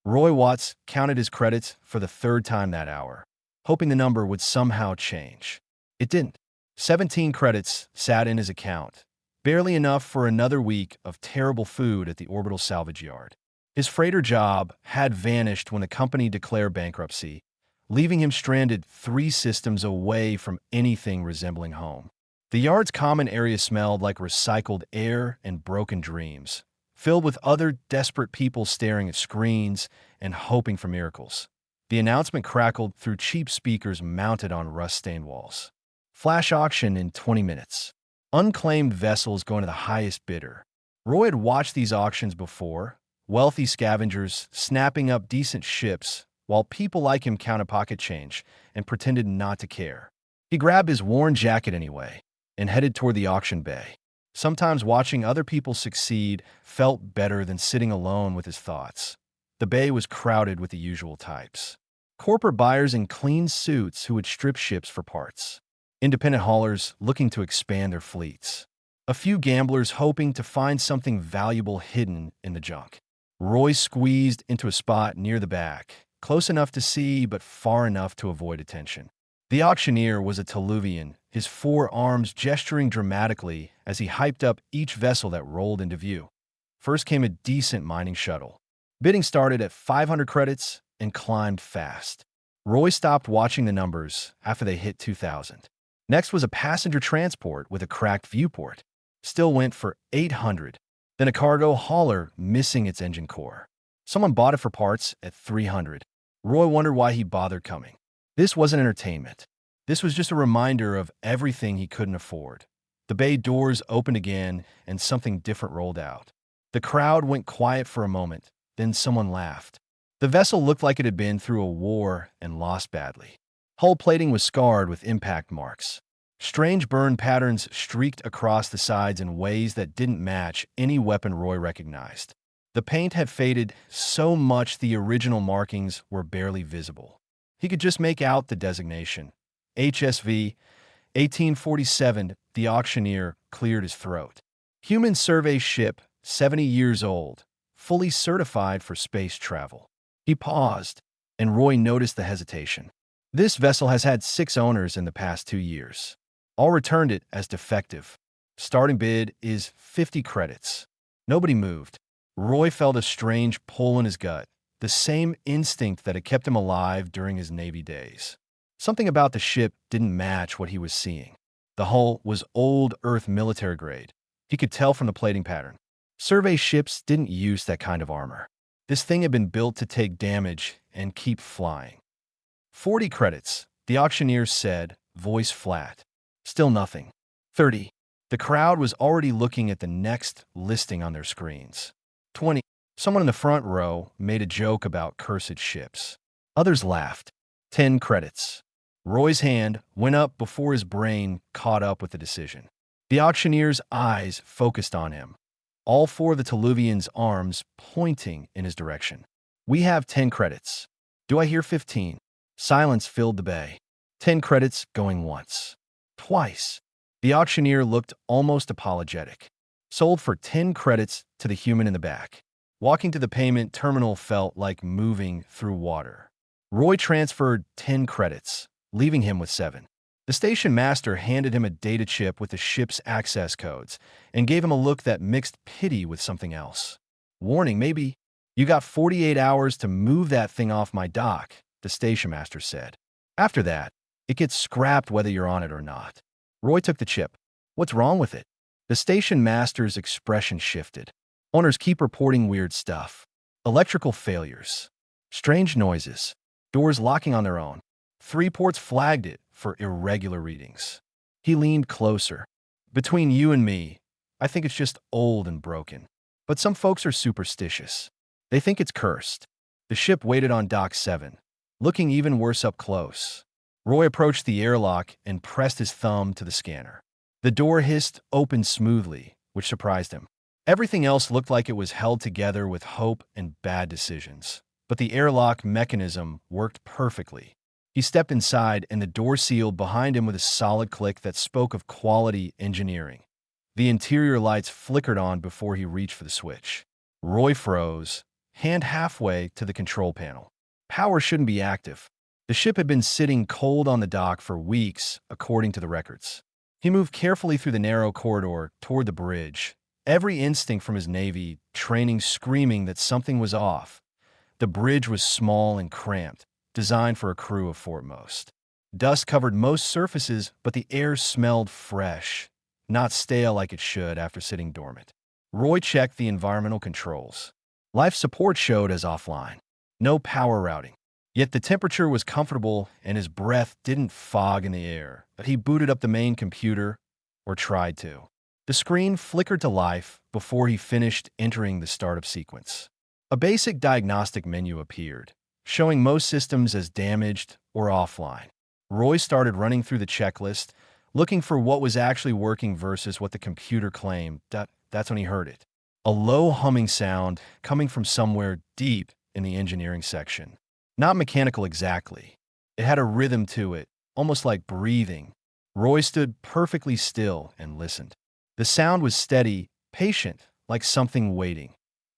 Roy Watts counted his credits for the third time that hour, hoping the number would somehow change. It didn't. 17 credits sat in his account, barely enough for another week of terrible food at the orbital salvage yard. His freighter job had vanished when the company declared bankruptcy, leaving him stranded 3 systems away from anything resembling home. The yard's common area smelled like recycled air and broken dreams, filled with other desperate people staring at screens and hoping for miracles. The announcement crackled through cheap speakers mounted on rust-stained walls. Flash auction in 20 minutes. Unclaimed vessels going to the highest bidder. Roy had watched these auctions before, wealthy scavengers snapping up decent ships while people like him counted pocket change and pretended not to care. He grabbed his worn jacket anyway and headed toward the auction bay. Sometimes watching other people succeed felt better than sitting alone with his thoughts. The bay was crowded with the usual types. Corporate buyers in clean suits who would strip ships for parts. Independent haulers looking to expand their fleets. A few gamblers hoping to find something valuable hidden in the junk. Roy squeezed into a spot near the back, close enough to see but far enough to avoid attention. The auctioneer was a Toluvian, his 4 arms gesturing dramatically as he hyped up each vessel that rolled into view. First came a decent mining shuttle. Bidding started at 500 credits and climbed fast. Roy stopped watching the numbers after they hit 2,000. Next was a passenger transport with a cracked viewport. Still went for 800. Then a cargo hauler missing its engine core. Someone bought it for parts at 300. Roy wondered why he bothered coming. This wasn't entertainment. This was just a reminder of everything he couldn't afford. The bay doors opened again and something different rolled out. The crowd went quiet for a moment, then someone laughed. The vessel looked like it had been through a war and lost badly. Hull plating was scarred with impact marks. Strange burn patterns streaked across the sides in ways that didn't match any weapon Roy recognized. The paint had faded so much the original markings were barely visible. He could just make out the designation. HSV 1847, the auctioneer cleared his throat. Human survey ship, 70 years old, fully certified for space travel. He paused, and Roy noticed the hesitation. This vessel has had 6 owners in the past 2 years. All returned it as defective. Starting bid is 50 credits. Nobody moved. Roy felt a strange pull in his gut, the same instinct that had kept him alive during his Navy days. Something about the ship didn't match what he was seeing. The hull was old Earth military grade. He could tell from the plating pattern. Survey ships didn't use that kind of armor. This thing had been built to take damage and keep flying. 40 credits, the auctioneer said, voice flat. Still nothing. 30. The crowd was already looking at the next listing on their screens. 20. Someone in the front row made a joke about cursed ships. Others laughed. 10 credits. Roy's hand went up before his brain caught up with the decision. The auctioneer's eyes focused on him. All 4 of the Toluvian's arms pointing in his direction. We have 10 credits. Do I hear 15? Silence filled the bay. 10 credits going once. Twice. The auctioneer looked almost apologetic. Sold for 10 credits to the human in the back. Walking to the payment terminal felt like moving through water. Roy transferred 10 credits, leaving him with 7. The station master handed him a data chip with the ship's access codes and gave him a look that mixed pity with something else. Warning, maybe. You got 48 hours to move that thing off my dock, the station master said. After that, it gets scrapped whether you're on it or not. Roy took the chip. What's wrong with it? The station master's expression shifted. Owners keep reporting weird stuff. Electrical failures. Strange noises. Doors locking on their own. 3 ports flagged it for irregular readings. He leaned closer. Between you and me, I think it's just old and broken. But some folks are superstitious. They think it's cursed. The ship waited on dock 7, looking even worse up close. Roy approached the airlock and pressed his thumb to the scanner. The door hissed open smoothly, which surprised him. Everything else looked like it was held together with hope and bad decisions. But the airlock mechanism worked perfectly. He stepped inside and the door sealed behind him with a solid click that spoke of quality engineering. The interior lights flickered on before he reached for the switch. Roy froze, hand halfway to the control panel. Power shouldn't be active. The ship had been sitting cold on the dock for weeks, according to the records. He moved carefully through the narrow corridor toward the bridge, every instinct from his Navy training screaming that something was off. The bridge was small and cramped, designed for a crew of 4 at most. Dust covered most surfaces, but the air smelled fresh, not stale like it should after sitting dormant. Roy checked the environmental controls. Life support showed as offline. No power routing. Yet the temperature was comfortable and his breath didn't fog in the air. But he booted up the main computer, or tried to. The screen flickered to life before he finished entering the startup sequence. A basic diagnostic menu appeared, showing most systems as damaged or offline. Roy started running through the checklist, looking for what was actually working versus what the computer claimed. That's when he heard it. A low humming sound coming from somewhere deep in the engineering section. Not mechanical exactly. It had a rhythm to it, almost like breathing. Roy stood perfectly still and listened. The sound was steady, patient, like something waiting.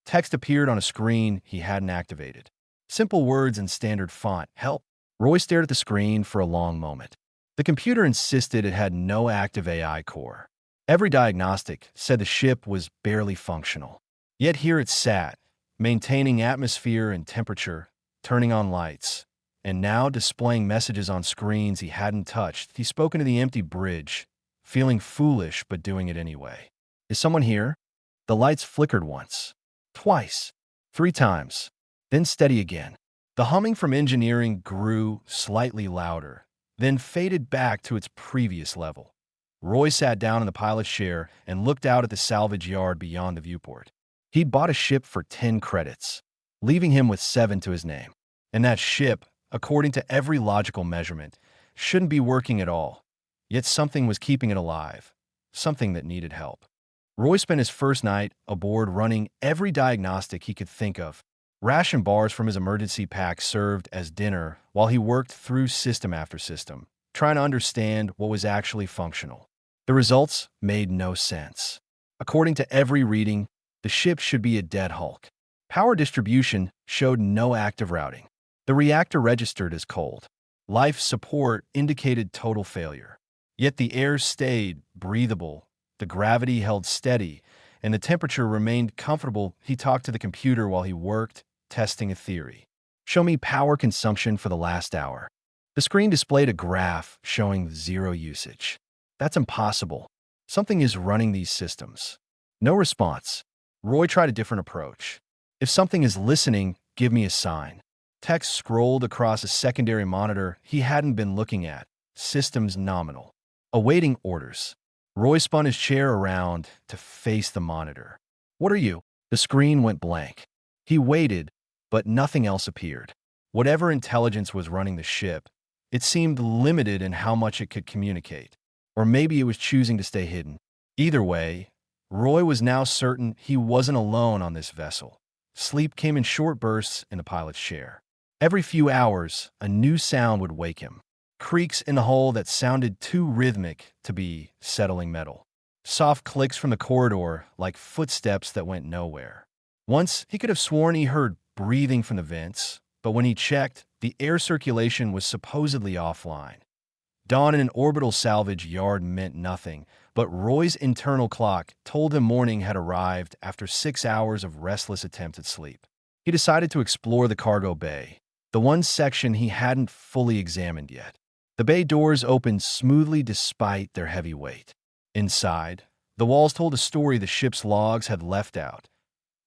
Text appeared on a screen he hadn't activated. Simple words in standard font. Help. Roy stared at the screen for a long moment. The computer insisted it had no active AI core. Every diagnostic said the ship was barely functional. Yet here it sat, maintaining atmosphere and temperature, turning on lights, and now displaying messages on screens he hadn't touched. He spoke into the empty bridge, feeling foolish but doing it anyway. Is someone here? The lights flickered once, twice, 3 times, then steady again. The humming from engineering grew slightly louder, then faded back to its previous level. Roy sat down in the pilot's chair and looked out at the salvage yard beyond the viewport. He'd bought a ship for 10 credits, leaving him with 7 to his name. And that ship, according to every logical measurement, shouldn't be working at all. Yet something was keeping it alive, something that needed help. Roy spent his first night aboard running every diagnostic he could think of. Ration bars from his emergency pack served as dinner while he worked through system after system, trying to understand what was actually functional. The results made no sense. According to every reading, the ship should be a dead hulk. Power distribution showed no active routing. The reactor registered as cold. Life support indicated total failure. Yet the air stayed breathable, the gravity held steady, and the temperature remained comfortable. He talked to the computer while he worked, testing a theory. Show me power consumption for the last hour. The screen displayed a graph showing 0 usage. That's impossible. Something is running these systems. No response. Roy tried a different approach. If something is listening, give me a sign. Text scrolled across a secondary monitor he hadn't been looking at. Systems nominal. Awaiting orders. Roy spun his chair around to face the monitor. What are you? The screen went blank. He waited, but nothing else appeared. Whatever intelligence was running the ship, it seemed limited in how much it could communicate. Or maybe it was choosing to stay hidden. Either way, Roy was now certain he wasn't alone on this vessel. Sleep came in short bursts in the pilot's chair. Every few hours, a new sound would wake him. Creaks in the hull that sounded too rhythmic to be settling metal. Soft clicks from the corridor like footsteps that went nowhere. Once, he could have sworn he heard breathing from the vents, but when he checked, the air circulation was supposedly offline. Dawn in an orbital salvage yard meant nothing, but Roy's internal clock told him morning had arrived after 6 hours of restless attempt at sleep. He decided to explore the cargo bay, the one section he hadn't fully examined yet. The bay doors opened smoothly despite their heavy weight. Inside, the walls told a story the ship's logs had left out.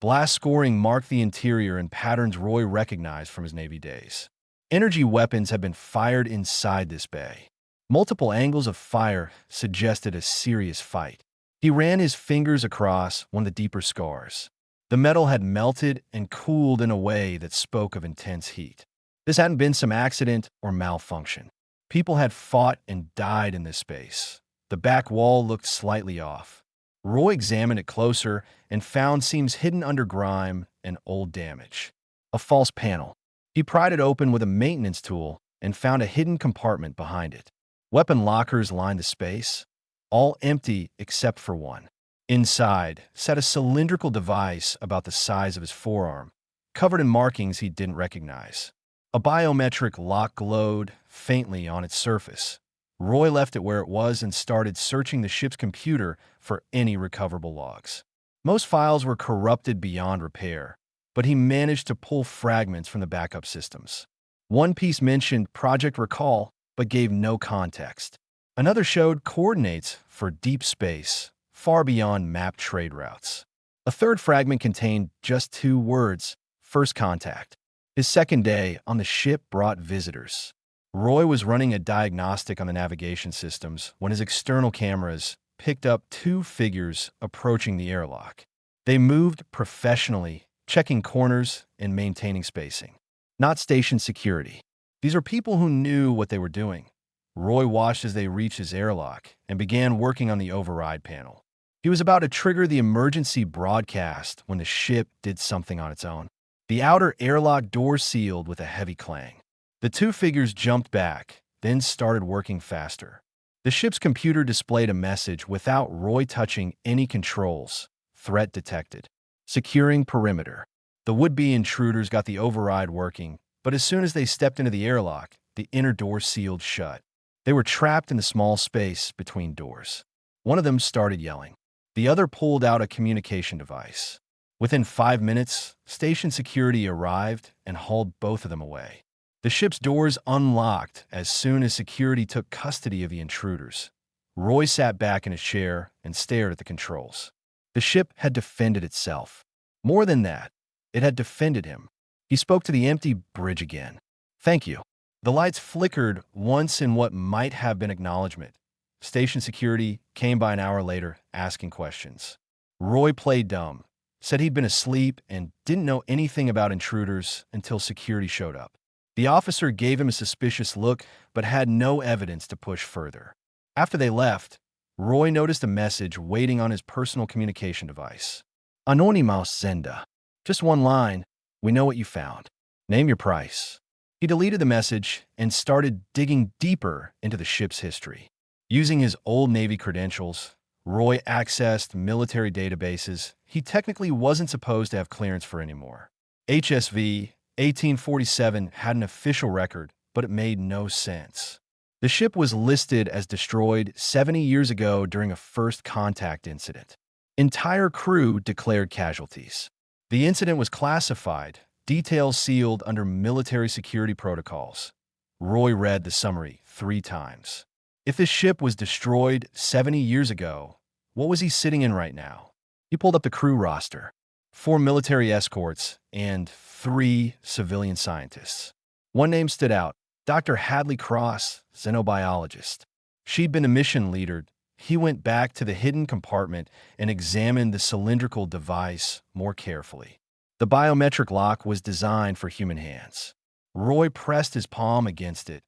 Blast scoring marked the interior in patterns Roy recognized from his Navy days. Energy weapons had been fired inside this bay. Multiple angles of fire suggested a serious fight. He ran his fingers across one of the deeper scars. The metal had melted and cooled in a way that spoke of intense heat. This hadn't been some accident or malfunction. People had fought and died in this space. The back wall looked slightly off. Roy examined it closer and found seams hidden under grime and old damage. A false panel. He pried it open with a maintenance tool and found a hidden compartment behind it. Weapon lockers lined the space, all empty except for one. Inside sat a cylindrical device about the size of his forearm, covered in markings he didn't recognize. A biometric lock glowed faintly on its surface. Roy left it where it was and started searching the ship's computer for any recoverable logs. Most files were corrupted beyond repair, but he managed to pull fragments from the backup systems. One piece mentioned Project Recall, but gave no context. Another showed coordinates for deep space, far beyond mapped trade routes. A third fragment contained just 2 words, First Contact. His second day on the ship brought visitors. Roy was running a diagnostic on the navigation systems when his external cameras picked up 2 figures approaching the airlock. They moved professionally, checking corners and maintaining spacing. Not station security. These are people who knew what they were doing. Roy watched as they reached his airlock and began working on the override panel. He was about to trigger the emergency broadcast when the ship did something on its own. The outer airlock door sealed with a heavy clang. The 2 figures jumped back, then started working faster. The ship's computer displayed a message without Roy touching any controls. Threat detected. Securing perimeter. The would-be intruders got the override working, but as soon as they stepped into the airlock, the inner door sealed shut. They were trapped in the small space between doors. One of them started yelling. The other pulled out a communication device. Within 5 minutes, station security arrived and hauled both of them away. The ship's doors unlocked as soon as security took custody of the intruders. Roy sat back in his chair and stared at the controls. The ship had defended itself. More than that, it had defended him. He spoke to the empty bridge again. "Thank you." The lights flickered once in what might have been acknowledgement. Station security came by an hour later, asking questions. Roy played dumb, said he'd been asleep and didn't know anything about intruders until security showed up. The officer gave him a suspicious look, but had no evidence to push further. After they left, Roy noticed a message waiting on his personal communication device. Anonymous Zenda. Just one line. We know what you found. Name your price. He deleted the message and started digging deeper into the ship's history. Using his old Navy credentials, Roy accessed military databases he technically wasn't supposed to have clearance for anymore. HSV 1847 had an official record, but it made no sense. The ship was listed as destroyed 70 years ago during a first contact incident. Entire crew declared casualties. The incident was classified, details sealed under military security protocols. Roy read the summary 3 times. If this ship was destroyed 70 years ago, what was he sitting in right now? He pulled up the crew roster. 4 military escorts and 3 civilian scientists. One name stood out, Dr. Hadley Cross, xenobiologist. She'd been a mission leader. He went back to the hidden compartment and examined the cylindrical device more carefully. The biometric lock was designed for human hands. Roy pressed his palm against it,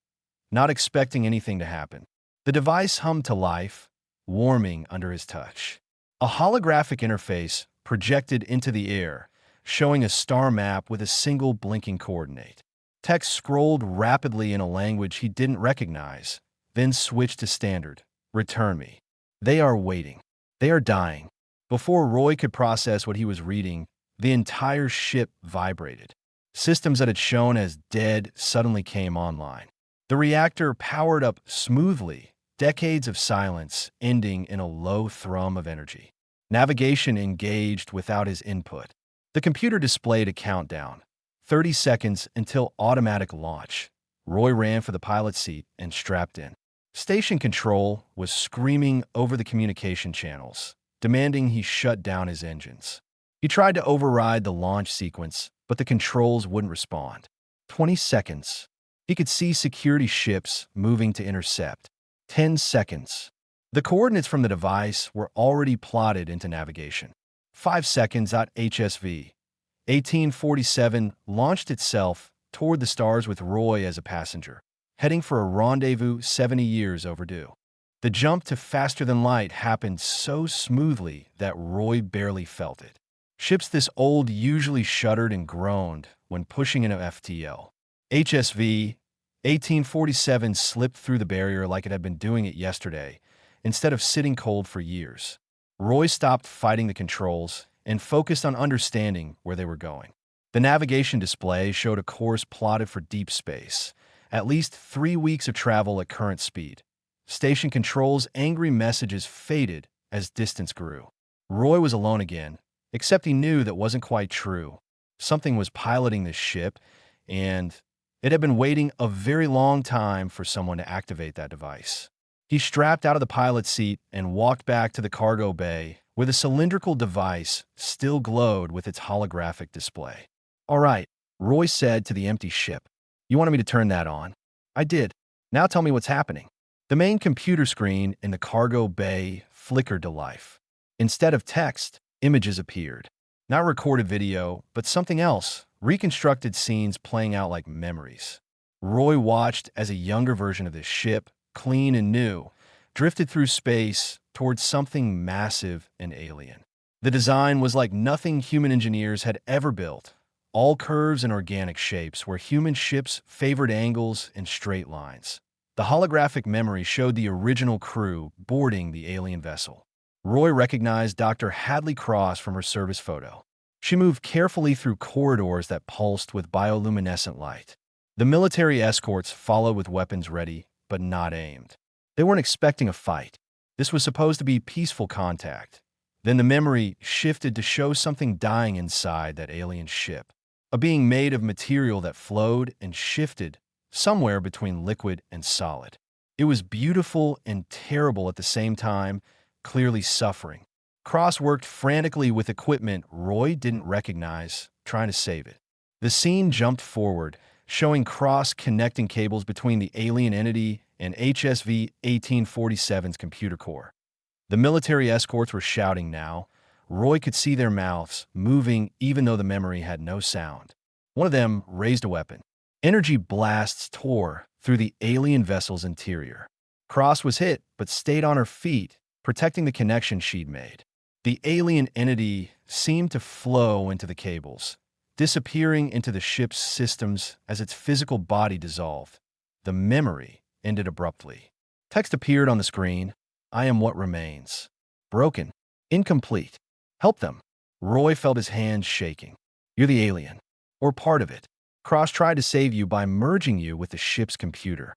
not expecting anything to happen. The device hummed to life, warming under his touch. A holographic interface projected into the air, showing a star map with a single blinking coordinate. Text scrolled rapidly in a language he didn't recognize, then switched to standard. Return me. They are waiting. They are dying. Before Roy could process what he was reading, the entire ship vibrated. Systems that had shown as dead suddenly came online. The reactor powered up smoothly, decades of silence ending in a low thrum of energy. Navigation engaged without his input. The computer displayed a countdown. 30 seconds until automatic launch. Roy ran for the pilot's seat and strapped in. Station control was screaming over the communication channels, demanding he shut down his engines. He tried to override the launch sequence, but the controls wouldn't respond. 20 seconds. He could see security ships moving to intercept. 10 seconds. The coordinates from the device were already plotted into navigation. 5 seconds. HSV 1847 launched itself toward the stars with Roy as a passenger, heading for a rendezvous 70 years overdue. The jump to faster than light happened so smoothly that Roy barely felt it. Ships this old usually shuddered and groaned when pushing into FTL. HSV 1847 slipped through the barrier like it had been doing it yesterday, instead of sitting cold for years. Roy stopped fighting the controls and focused on understanding where they were going. The navigation display showed a course plotted for deep space, at least 3 weeks of travel at current speed. Station control's angry messages faded as distance grew. Roy was alone again, except he knew that wasn't quite true. Something was piloting this ship, and it had been waiting a very long time for someone to activate that device. He strapped out of the pilot's seat and walked back to the cargo bay, where the cylindrical device still glowed with its holographic display. "All right," Roy said to the empty ship. "You wanted me to turn that on?" "I did. Now tell me what's happening." The main computer screen in the cargo bay flickered to life. Instead of text, images appeared. Not recorded video, but something else, reconstructed scenes playing out like memories. Roy watched as a younger version of this ship, clean and new, drifted through space towards something massive and alien. The design was like nothing human engineers had ever built. All curves and organic shapes where human ships favored angles and straight lines. The holographic memory showed the original crew boarding the alien vessel. Roy recognized Dr. Hadley Cross from her service photo. She moved carefully through corridors that pulsed with bioluminescent light. The military escorts followed with weapons ready, but not aimed. They weren't expecting a fight. This was supposed to be peaceful contact. Then the memory shifted to show something dying inside that alien ship. A being made of material that flowed and shifted somewhere between liquid and solid. It was beautiful and terrible at the same time, clearly suffering. Cross worked frantically with equipment Roy didn't recognize, trying to save it. The scene jumped forward, showing Cross connecting cables between the alien entity and HSV 1847's computer core. The military escorts were shouting now. Roy could see their mouths moving even though the memory had no sound. One of them raised a weapon. Energy blasts tore through the alien vessel's interior. Cross was hit, but stayed on her feet, protecting the connection she'd made. The alien entity seemed to flow into the cables, disappearing into the ship's systems as its physical body dissolved. The memory ended abruptly. Text appeared on the screen. "I am what remains. Broken. Incomplete. Help them." Roy felt his hands shaking. "You're the alien. Or part of it. Cross tried to save you by merging you with the ship's computer."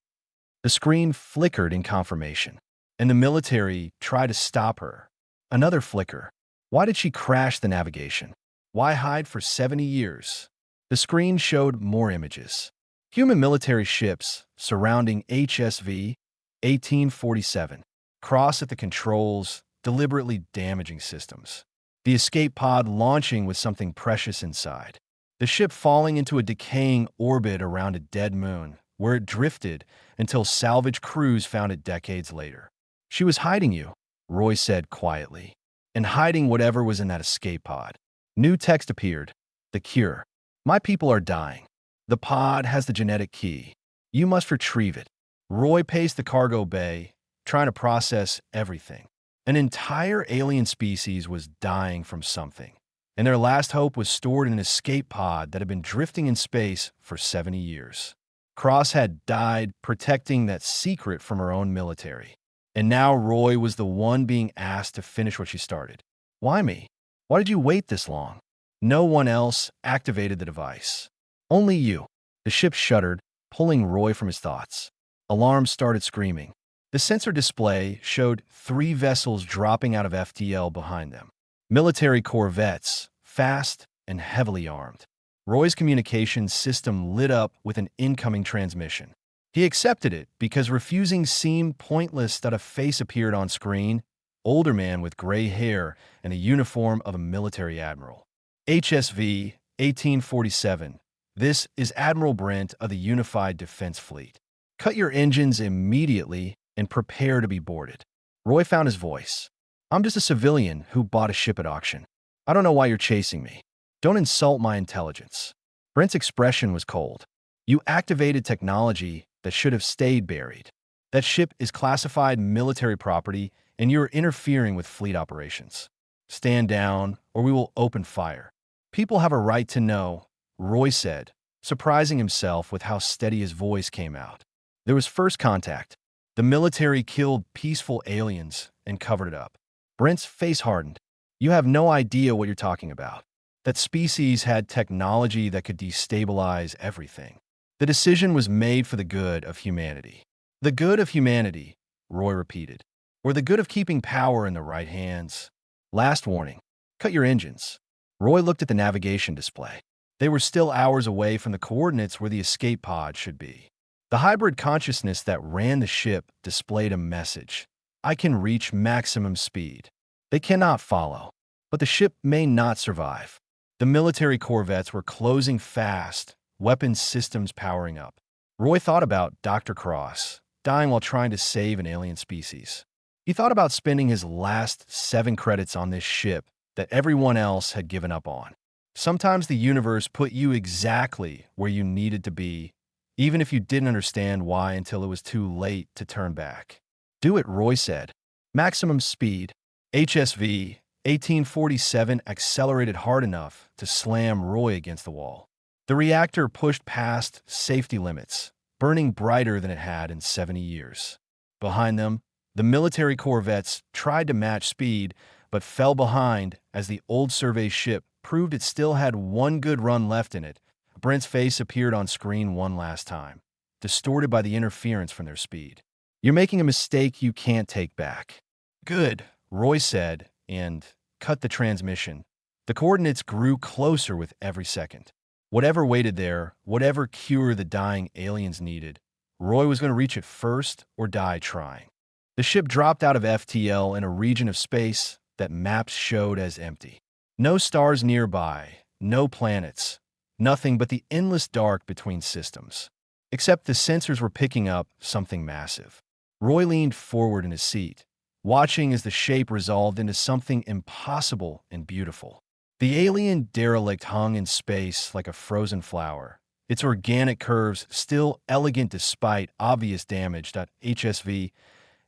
The screen flickered in confirmation, and the military tried to stop her. Another flicker. Why did she crash the navigation? Why hide for 70 years? The screen showed more images. Human military ships surrounding HSV 1847. Cross at the controls, deliberately damaging systems. The escape pod launching with something precious inside. The ship falling into a decaying orbit around a dead moon, where it drifted until salvage crews found it decades later. "She was hiding you," Roy said quietly, "and hiding whatever was in that escape pod." New text appeared. "The cure. My people are dying. The pod has the genetic key. You must retrieve it." Roy paced the cargo bay, trying to process everything. An entire alien species was dying from something, and their last hope was stored in an escape pod that had been drifting in space for 70 years. Cross had died protecting that secret from her own military. And now Roy was the one being asked to finish what she started. "Why me? Why did you wait this long?" No one else activated the device. "Only you." The ship shuddered, pulling Roy from his thoughts. Alarms started screaming. The sensor display showed 3 vessels dropping out of FTL behind them. Military corvettes, fast and heavily armed. Roy's communications system lit up with an incoming transmission. He accepted it because refusing seemed pointless that a face appeared on screen, older man with gray hair and the uniform of a military admiral. "HSV 1847. This is Admiral Brent of the Unified Defense Fleet. Cut your engines immediately and prepare to be boarded." Roy found his voice. "I'm just a civilian who bought a ship at auction. I don't know why you're chasing me. Don't insult my intelligence." Brent's expression was cold. "You activated technology that should have stayed buried. That ship is classified military property, and you're interfering with fleet operations. Stand down, or we will open fire." "People have a right to know," Roy said, surprising himself with how steady his voice came out. There was first contact. The military killed peaceful aliens and covered it up. Brent's face hardened. "You have no idea what you're talking about." That species had technology that could destabilize everything. The decision was made for the good of humanity. The good of humanity, Roy repeated. Or the good of keeping power in the right hands. Last warning. Cut your engines. Roy looked at the navigation display. They were still hours away from the coordinates where the escape pod should be. The hybrid consciousness that ran the ship displayed a message. I can reach maximum speed. They cannot follow. But the ship may not survive. The military corvettes were closing fast, weapons systems powering up. Roy thought about Dr. Cross, dying while trying to save an alien species. He thought about spending his last 7 credits on this ship that everyone else had given up on. Sometimes the universe put you exactly where you needed to be, even if you didn't understand why until it was too late to turn back. Do it, Roy said. Maximum speed. HSV 1847 accelerated hard enough to slam Roy against the wall. The reactor pushed past safety limits, burning brighter than it had in 70 years. Behind them, the military corvettes tried to match speed, but fell behind as the old survey ship proved it still had one good run left in it. Brent's face appeared on screen one last time, distorted by the interference from their speed. You're making a mistake you can't take back. Good, Roy said, and cut the transmission. The coordinates grew closer with every second. Whatever waited there, whatever cure the dying aliens needed, Roy was going to reach it first or die trying. The ship dropped out of FTL in a region of space that maps showed as empty. No stars nearby, no planets, nothing but the endless dark between systems. Except the sensors were picking up something massive. Roy leaned forward in his seat, watching as the shape resolved into something impossible and beautiful. The alien derelict hung in space like a frozen flower, its organic curves still elegant despite obvious damage. HSV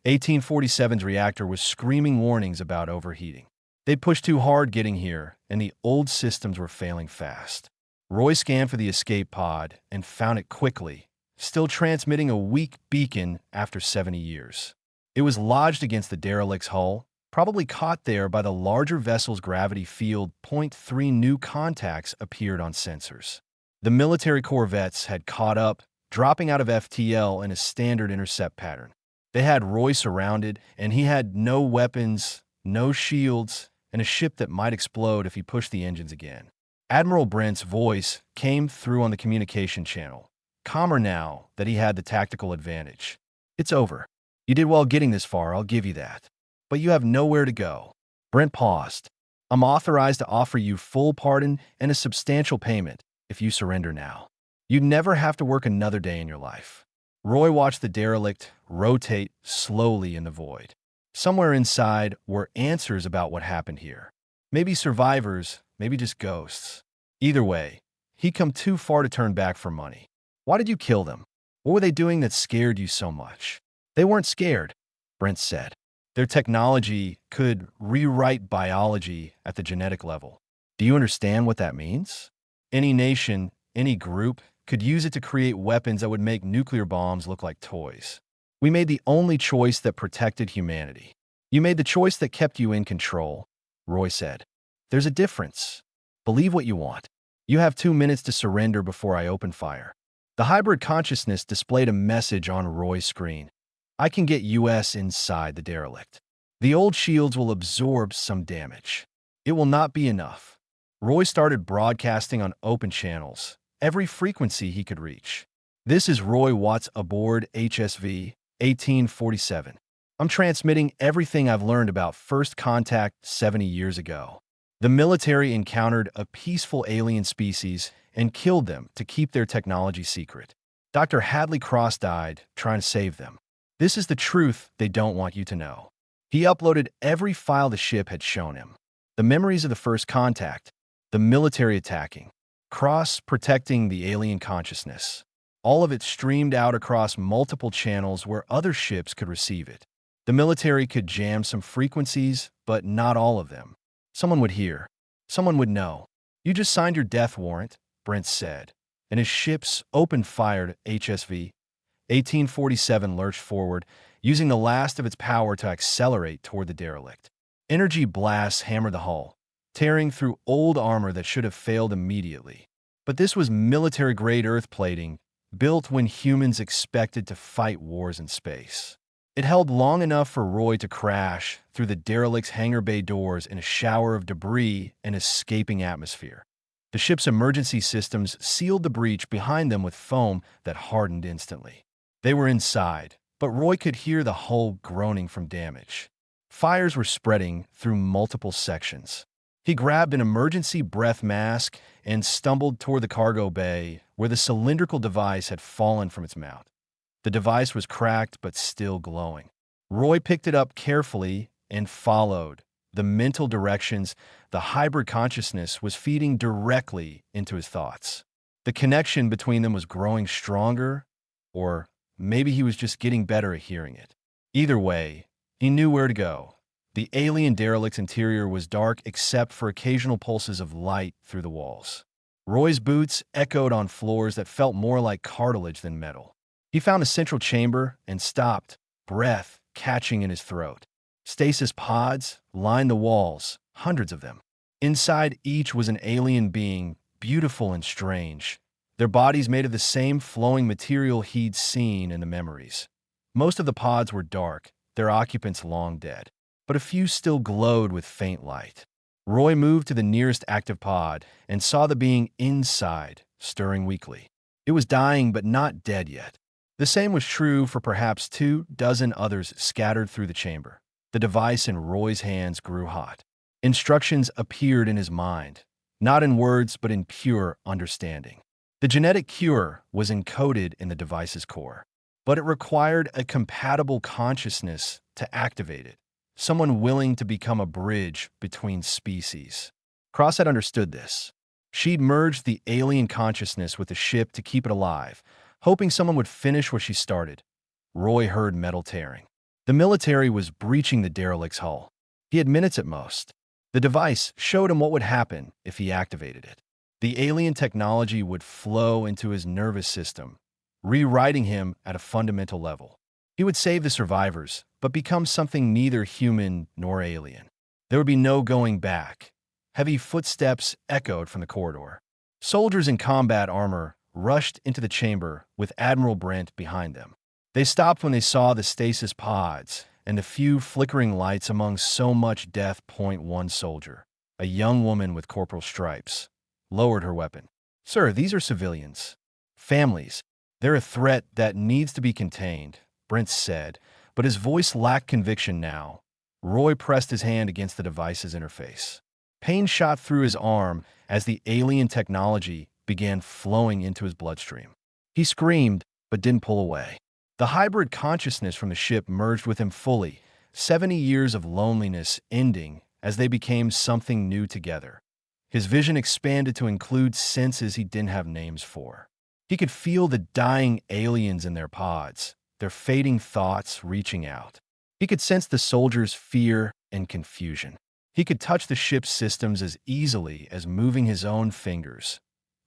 1847's reactor was screaming warnings about overheating. They'd pushed too hard getting here, and the old systems were failing fast. Roy scanned for the escape pod and found it quickly, still transmitting a weak beacon after 70 years. It was lodged against the derelict's hull, probably caught there by the larger vessel's gravity field. 3 new contacts appeared on sensors. The military corvettes had caught up, dropping out of FTL in a standard intercept pattern. They had Roy surrounded, and he had no weapons, no shields, and a ship that might explode if he pushed the engines again. Admiral Brent's voice came through on the communication channel, calmer now that he had the tactical advantage. It's over. You did well getting this far, I'll give you that. But you have nowhere to go. Brent paused. I'm authorized to offer you full pardon and a substantial payment if you surrender now. You'd never have to work another day in your life. Roy watched the derelict rotate slowly in the void. Somewhere inside were answers about what happened here. Maybe survivors, maybe just ghosts. Either way, he'd come too far to turn back for money. Why did you kill them? What were they doing that scared you so much? They weren't scared, Brent said. Their technology could rewrite biology at the genetic level. Do you understand what that means? Any nation, any group, could use it to create weapons that would make nuclear bombs look like toys. We made the only choice that protected humanity. You made the choice that kept you in control, Roy said. There's a difference. Believe what you want. You have 2 minutes to surrender before I open fire. The hybrid consciousness displayed a message on Roy's screen. I can get US inside the derelict. The old shields will absorb some damage. It will not be enough. Roy started broadcasting on open channels, every frequency he could reach. This is Roy Watts aboard HSV 1847. I'm transmitting everything I've learned about First Contact 70 years ago. The military encountered a peaceful alien species and killed them to keep their technology secret. Dr. Hadley Cross died trying to save them. This is the truth they don't want you to know. He uploaded every file the ship had shown him. The memories of the first contact, the military attacking, Cross protecting the alien consciousness. All of it streamed out across multiple channels where other ships could receive it. The military could jam some frequencies, but not all of them. Someone would hear. Someone would know. You just signed your death warrant, Brent said, and his ships opened fire to HSV 1847 lurched forward, using the last of its power to accelerate toward the derelict. Energy blasts hammered the hull, tearing through old armor that should have failed immediately. But this was military-grade earth plating, built when humans expected to fight wars in space. It held long enough for Roy to crash through the derelict's hangar bay doors in a shower of debris and escaping atmosphere. The ship's emergency systems sealed the breach behind them with foam that hardened instantly. They were inside, but Roy could hear the hull groaning from damage. Fires were spreading through multiple sections. He grabbed an emergency breath mask and stumbled toward the cargo bay, where the cylindrical device had fallen from its mount. The device was cracked but still glowing. Roy picked it up carefully and followed the mental directions the hybrid consciousness was feeding directly into his thoughts. The connection between them was growing stronger, or maybe he was just getting better at hearing it. Either way, he knew where to go. The alien derelict's interior was dark except for occasional pulses of light through the walls. Roy's boots echoed on floors that felt more like cartilage than metal. He found a central chamber and stopped, breath catching in his throat. Stasis pods lined the walls, hundreds of them. Inside each was an alien being, beautiful and strange, their bodies made of the same flowing material he'd seen in the memories. Most of the pods were dark, their occupants long dead, but a few still glowed with faint light. Roy moved to the nearest active pod and saw the being inside, stirring weakly. It was dying but not dead yet. The same was true for perhaps 24 others scattered through the chamber. The device in Roy's hands grew hot. Instructions appeared in his mind, not in words but in pure understanding. The genetic cure was encoded in the device's core, but it required a compatible consciousness to activate it. Someone willing to become a bridge between species. Cross had understood this. She'd merged the alien consciousness with the ship to keep it alive, hoping someone would finish where she started. Roy heard metal tearing. The military was breaching the derelict's hull. He had minutes at most. The device showed him what would happen if he activated it. The alien technology would flow into his nervous system, rewriting him at a fundamental level. He would save the survivors, but become something neither human nor alien. There would be no going back. Heavy footsteps echoed from the corridor. Soldiers in combat armor rushed into the chamber with Admiral Brent behind them. They stopped when they saw the stasis pods and the few flickering lights among so much death. One soldier, a young woman with corporal stripes, lowered her weapon. "Sir, these are civilians. Families. They're a threat that needs to be contained," Brent said, but his voice lacked conviction now. Roy pressed his hand against the device's interface. Pain shot through his arm as the alien technology began flowing into his bloodstream. He screamed, but didn't pull away. The hybrid consciousness from the ship merged with him fully, 70 years of loneliness ending as they became something new together. His vision expanded to include senses he didn't have names for. He could feel the dying aliens in their pods, their fading thoughts reaching out. He could sense the soldiers' fear and confusion. He could touch the ship's systems as easily as moving his own fingers.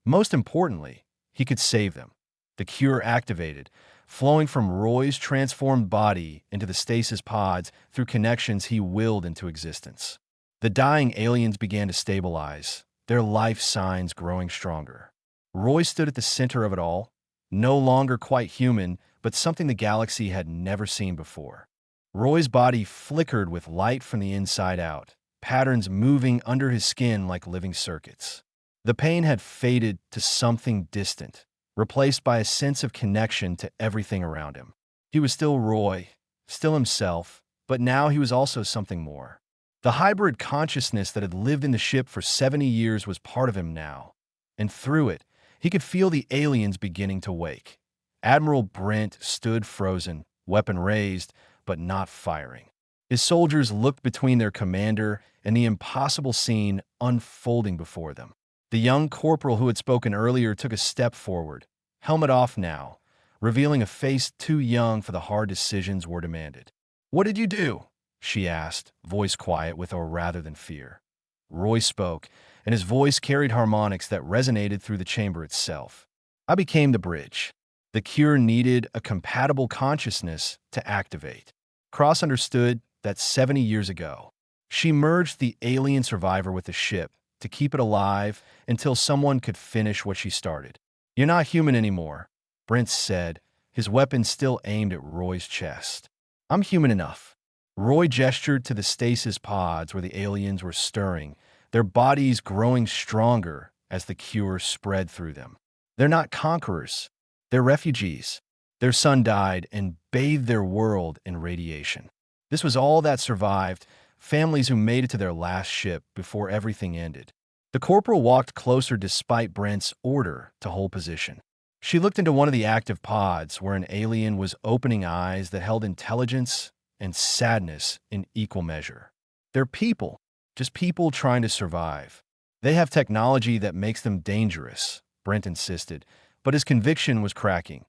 Most importantly, he could save them. The cure activated, flowing from Roy's transformed body into the stasis pods through connections he willed into existence. The dying aliens began to stabilize, their life signs growing stronger. Roy stood at the center of it all, no longer quite human, but something the galaxy had never seen before. Roy's body flickered with light from the inside out, patterns moving under his skin like living circuits. The pain had faded to something distant, replaced by a sense of connection to everything around him. He was still Roy, still himself, but now he was also something more. The hybrid consciousness that had lived in the ship for 70 years was part of him now, and through it, he could feel the aliens beginning to wake. Admiral Brent stood frozen, weapon raised, but not firing. His soldiers looked between their commander and the impossible scene unfolding before them. The young corporal who had spoken earlier took a step forward, helmet off now, revealing a face too young for the hard decisions were demanded. "What did you do?" she asked, voice quiet with awe rather than fear. Roy spoke, and his voice carried harmonics that resonated through the chamber itself. "I became the bridge. The cure needed a compatible consciousness to activate." Cross understood that 70 years ago, She merged the alien survivor with the ship to keep it alive until someone could finish what she started. "You're not human anymore," Brent said, his weapon still aimed at Roy's chest. "I'm human enough." Roy gestured to the stasis pods where the aliens were stirring, their bodies growing stronger as the cure spread through them. "They're not conquerors. They're refugees. Their son died and bathed their world in radiation. This was all that survived, families who made it to their last ship before everything ended." The corporal walked closer despite Brent's order to hold position. She looked into one of the active pods where an alien was opening eyes that held intelligence and sadness in equal measure. "They're people, just people trying to survive. They have technology that makes them dangerous," Brent insisted, but his conviction was cracking.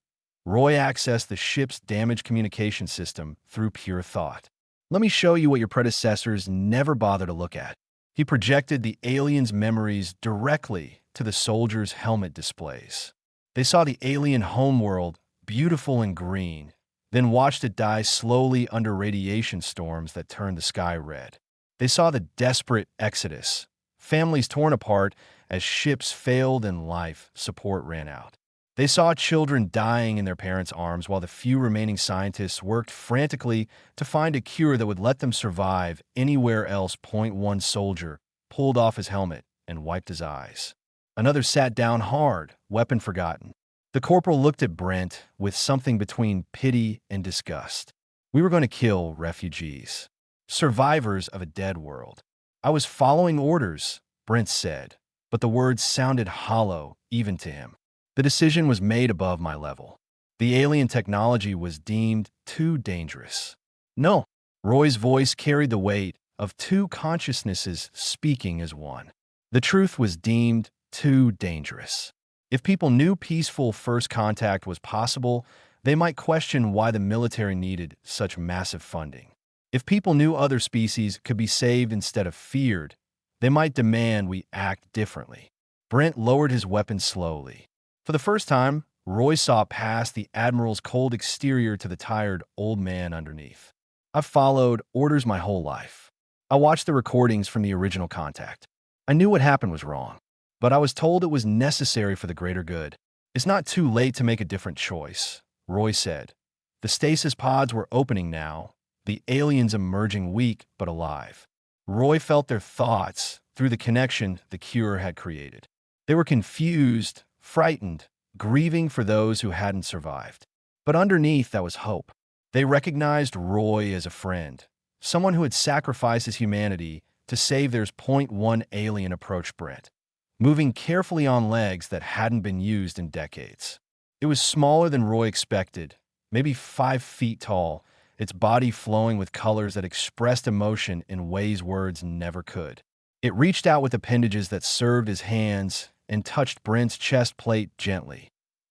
Roy accessed the ship's damaged communication system through pure thought. "Let me show you what your predecessors never bothered to look at." He projected the aliens' memories directly to the soldiers' helmet displays. They saw the alien homeworld, beautiful and green, then watched it die slowly under radiation storms that turned the sky red. They saw the desperate exodus, families torn apart as ships failed and life support ran out. They saw children dying in their parents' arms while the few remaining scientists worked frantically to find a cure that would let them survive anywhere else. One soldier pulled off his helmet and wiped his eyes. Another sat down hard, weapon forgotten. The corporal looked at Brent with something between pity and disgust. "We were going to kill refugees, survivors of a dead world." "I was following orders," Brent said, but the words sounded hollow even to him. "The decision was made above my level. The alien technology was deemed too dangerous." "No." Roy's voice carried the weight of two consciousnesses speaking as one. "The truth was deemed too dangerous. If people knew peaceful first contact was possible, they might question why the military needed such massive funding. If people knew other species could be saved instead of feared, they might demand we act differently." Brent lowered his weapon slowly. For the first time, Roy saw past the Admiral's cold exterior to the tired old man underneath. "I've followed orders my whole life. I watched the recordings from the original contact. I knew what happened was wrong, but I was told it was necessary for the greater good. It's not too late to make a different choice," Roy said. The stasis pods were opening now, the aliens emerging weak but alive. Roy felt their thoughts through the connection the cure had created. They were confused, frightened, grieving for those who hadn't survived. But underneath that was hope. They recognized Roy as a friend, someone who had sacrificed his humanity to save theirs. One alien approached Brent, moving carefully on legs that hadn't been used in decades. It was smaller than Roy expected, maybe 5 feet tall, its body flowing with colors that expressed emotion in ways words never could. It reached out with appendages that served as hands and touched Brent's chest plate gently.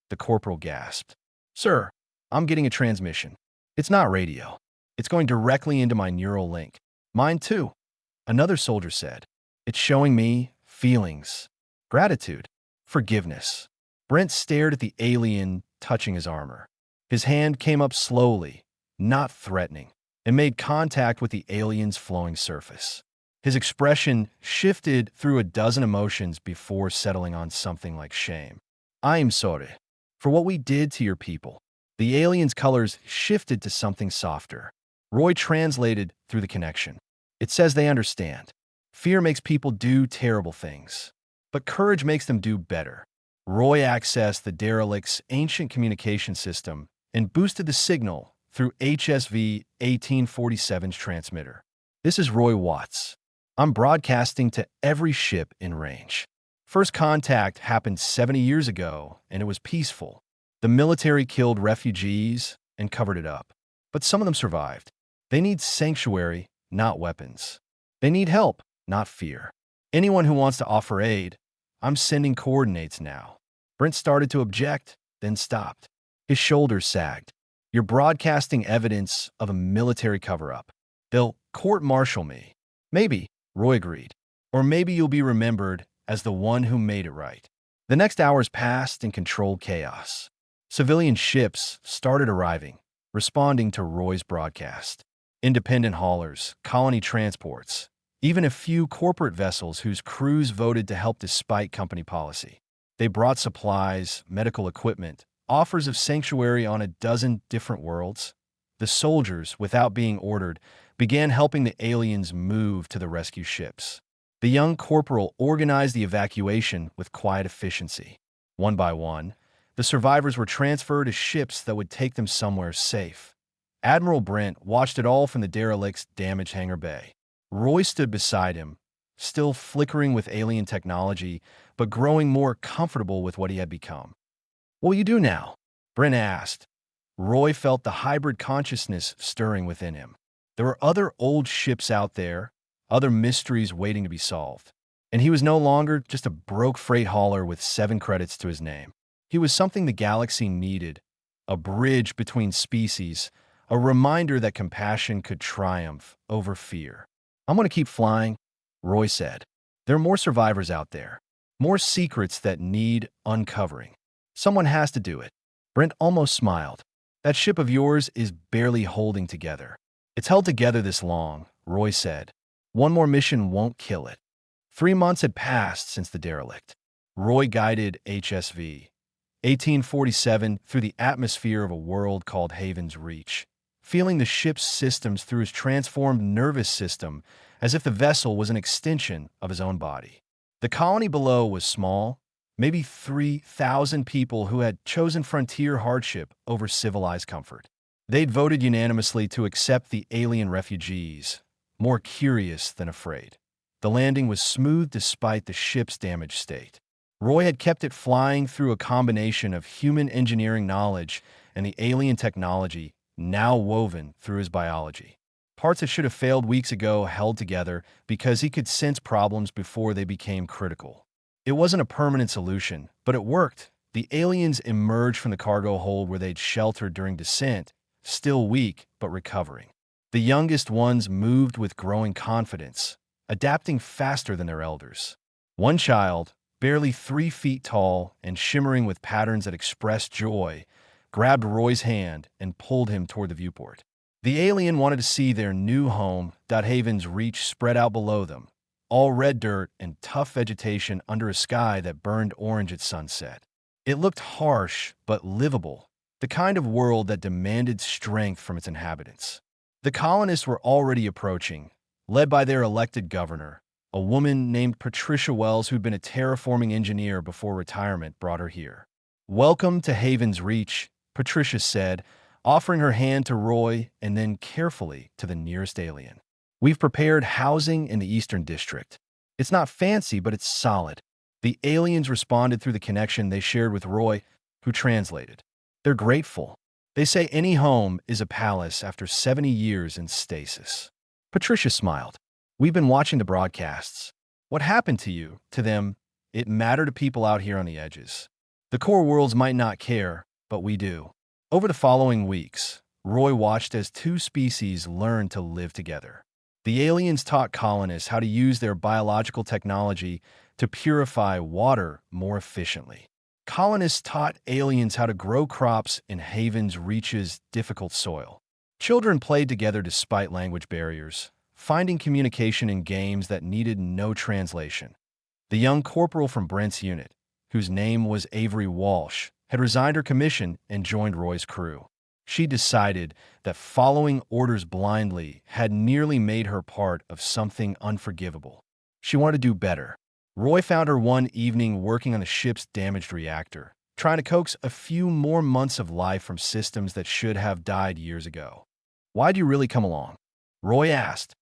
The corporal gasped. "Sir, I'm getting a transmission. It's not radio. It's going directly into my neural link." "Mine too," another soldier said. "It's showing me feelings, gratitude, forgiveness." Brent stared at the alien touching his armor. His hand came up slowly, not threatening, and made contact with the alien's flowing surface. His expression shifted through a dozen emotions before settling on something like shame. "I am sorry for what we did to your people." The alien's colors shifted to something softer. Roy translated through the connection. "It says they understand. Fear makes people do terrible things, but courage makes them do better." Roy accessed the derelict's ancient communication system and boosted the signal through HSV 1847's transmitter. "This is Roy Watts. I'm broadcasting to every ship in range. First contact happened 70 years ago, and it was peaceful. The military killed refugees and covered it up. But some of them survived. They need sanctuary, not weapons. They need help, not fear. Anyone who wants to offer aid, I'm sending coordinates now." Brent started to object, then stopped. His shoulders sagged. "You're broadcasting evidence of a military cover-up. They'll court-martial me." "Maybe," Roy agreed. "Or maybe you'll be remembered as the one who made it right." The next hours passed in controlled chaos. Civilian ships started arriving, responding to Roy's broadcast. Independent haulers, colony transports, even a few corporate vessels whose crews voted to help despite company policy. They brought supplies, medical equipment, offers of sanctuary on a dozen different worlds. The soldiers, without being ordered, began helping the aliens move to the rescue ships. The young corporal organized the evacuation with quiet efficiency. One by one, the survivors were transferred to ships that would take them somewhere safe. Admiral Brent watched it all from the derelict's damaged hangar bay. Roy stood beside him, still flickering with alien technology, but growing more comfortable with what he had become. "What will you do now?" Brent asked. Roy felt the hybrid consciousness stirring within him. There were other old ships out there, other mysteries waiting to be solved. And he was no longer just a broke freight hauler with 7 credits to his name. He was something the galaxy needed, a bridge between species, a reminder that compassion could triumph over fear. "I'm going to keep flying," Roy said. "There are more survivors out there, more secrets that need uncovering. Someone has to do it." Brent almost smiled. "That ship of yours is barely holding together." "It's held together this long," Roy said. "One more mission won't kill it." 3 months had passed since the derelict. Roy guided HSV 1847 through the atmosphere of a world called Haven's Reach, feeling the ship's systems through his transformed nervous system as if the vessel was an extension of his own body. The colony below was small, maybe 3,000 people who had chosen frontier hardship over civilized comfort. They'd voted unanimously to accept the alien refugees, more curious than afraid. The landing was smooth despite the ship's damaged state. Roy had kept it flying through a combination of human engineering knowledge and the alien technology now woven through his biology. Parts that should have failed weeks ago held together because he could sense problems before they became critical. It wasn't a permanent solution, but it worked. The aliens emerged from the cargo hold where they'd sheltered during descent, still weak but recovering. The youngest ones moved with growing confidence, adapting faster than their elders. One child, barely 3 feet tall and shimmering with patterns that expressed joy, grabbed Roy's hand and pulled him toward the viewport. The alien wanted to see their new home. Haven's Reach spread out below them, all red dirt and tough vegetation under a sky that burned orange at sunset. It looked harsh but livable, the kind of world that demanded strength from its inhabitants. The colonists were already approaching, led by their elected governor, a woman named Patricia Wells who'd been a terraforming engineer before retirement brought her here. "Welcome to Haven's Reach," Patricia said, offering her hand to Roy and then carefully to the nearest alien. "We've prepared housing in the Eastern District. It's not fancy, but it's solid." The aliens responded through the connection they shared with Roy, who translated. "They're grateful. They say any home is a palace after 70 years in stasis." Patricia smiled. "We've been watching the broadcasts. What happened to you, to them, it mattered to people out here on the edges. The core worlds might not care, but we do." Over the following weeks, Roy watched as 2 species learned to live together. The aliens taught colonists how to use their biological technology to purify water more efficiently. Colonists taught aliens how to grow crops in Haven's Reach's difficult soil. Children played together despite language barriers, finding communication in games that needed no translation. The young corporal from Brent's unit, whose name was Avery Walsh, had resigned her commission and joined Roy's crew. She decided that following orders blindly had nearly made her part of something unforgivable. She wanted to do better. Roy found her one evening working on the ship's damaged reactor, trying to coax a few more months of life from systems that should have died years ago. "Why'd you really come along?" Roy asked.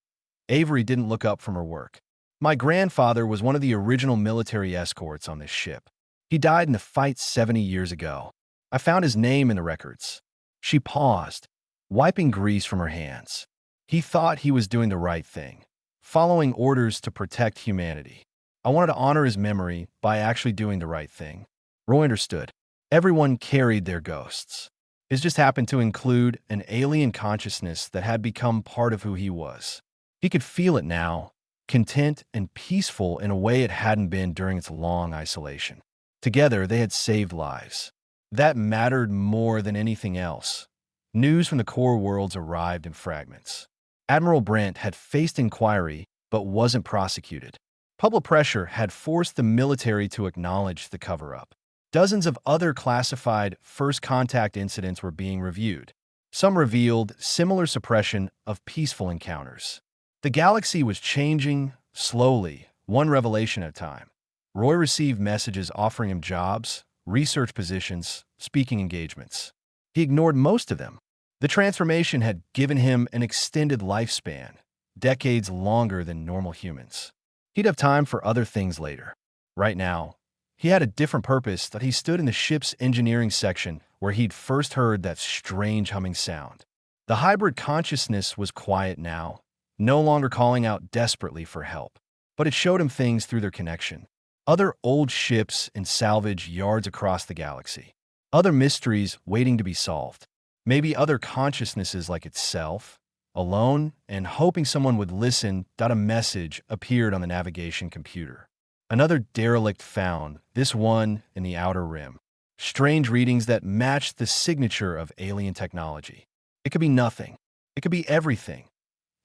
Avery didn't look up from her work. "My grandfather was one of the original military escorts on this ship. He died in the fight 70 years ago. I found his name in the records." She paused, wiping grease from her hands. "He thought he was doing the right thing, following orders to protect humanity. I wanted to honor his memory by actually doing the right thing." Roy understood. Everyone carried their ghosts. His just happened to include an alien consciousness that had become part of who he was. He could feel it now, content and peaceful in a way it hadn't been during its long isolation. Together, they had saved lives. That mattered more than anything else. News from the core worlds arrived in fragments. Admiral Brent had faced inquiry but wasn't prosecuted. Public pressure had forced the military to acknowledge the cover-up. Dozens of other classified first contact incidents were being reviewed. Some revealed similar suppression of peaceful encounters. The galaxy was changing slowly, one revelation at a time. Roy received messages offering him jobs, research positions, speaking engagements. He ignored most of them. The transformation had given him an extended lifespan, decades longer than normal humans. He'd have time for other things later. Right now, he had a different purpose that he stood in the ship's engineering section where he'd first heard that strange humming sound. The hybrid consciousness was quiet now, no longer calling out desperately for help, but it showed him things through their connection. Other old ships and salvage yards across the galaxy. Other mysteries waiting to be solved. Maybe other consciousnesses like itself. Alone and hoping someone would listen, a message appeared on the navigation computer. Another derelict found, this one in the outer rim. Strange readings that matched the signature of alien technology. It could be nothing. It could be everything.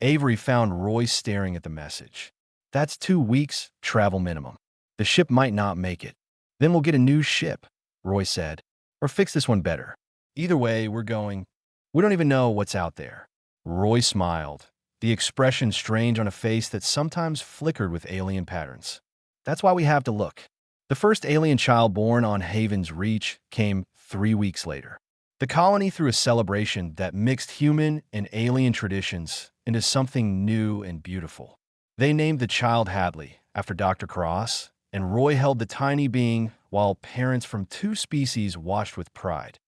Avery found Roy staring at the message. That's 2 weeks, travel minimum. The ship might not make it. Then we'll get a new ship, Roy said. Or fix this one better. Either way, we're going. We don't even know what's out there. Roy smiled, the expression strange on a face that sometimes flickered with alien patterns. That's why we have to look. The first alien child born on Haven's Reach came 3 weeks later. The colony threw a celebration that mixed human and alien traditions into something new and beautiful. They named the child Hadley, after Dr. Cross, and Roy held the tiny being while parents from 2 species watched with pride.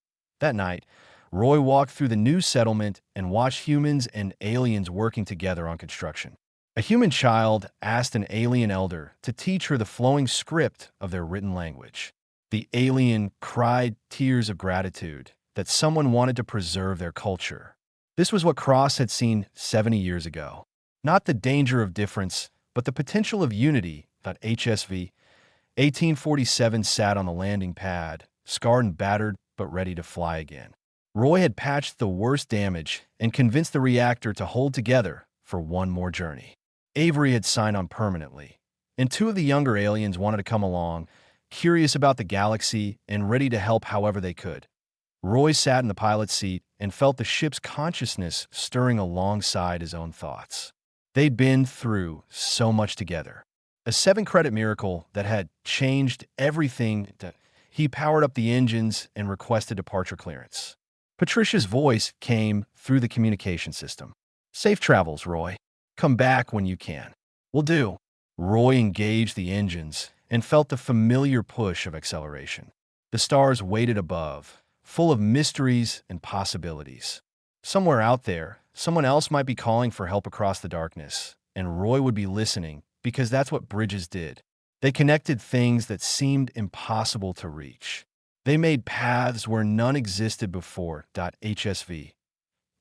That night, Roy walked through the new settlement and watched humans and aliens working together on construction. A human child asked an alien elder to teach her the flowing script of their written language. The alien cried tears of gratitude that someone wanted to preserve their culture. This was what Cross had seen 70 years ago. Not the danger of difference, but the potential of unity. HSV 1847 sat on the landing pad, scarred and battered, but ready to fly again. Roy had patched the worst damage and convinced the reactor to hold together for one more journey. Avery had signed on permanently, and 2 of the younger aliens wanted to come along, curious about the galaxy and ready to help however they could. Roy sat in the pilot's seat and felt the ship's consciousness stirring alongside his own thoughts. They'd been through so much together. A 7-credit miracle that had changed everything. He powered up the engines and requested departure clearance. Patricia's voice came through the communication system. Safe travels, Roy. Come back when you can. Will do. Roy engaged the engines and felt the familiar push of acceleration. The stars waited above, full of mysteries and possibilities. Somewhere out there, someone else might be calling for help across the darkness, and Roy would be listening because that's what bridges did. They connected things that seemed impossible to reach. They made paths where none existed before. HSV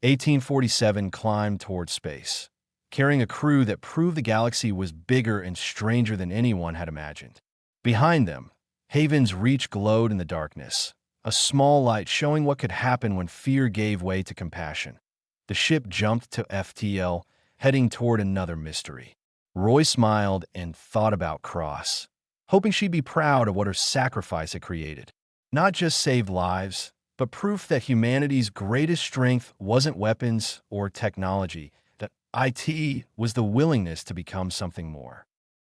1847 climbed toward space, carrying a crew that proved the galaxy was bigger and stranger than anyone had imagined. Behind them, Haven's Reach glowed in the darkness, a small light showing what could happen when fear gave way to compassion. The ship jumped to FTL, heading toward another mystery. Roy smiled and thought about Cross, hoping she'd be proud of what her sacrifice had created. Not just saved lives, but proof that humanity's greatest strength wasn't weapons or technology, that IT was the willingness to become something more.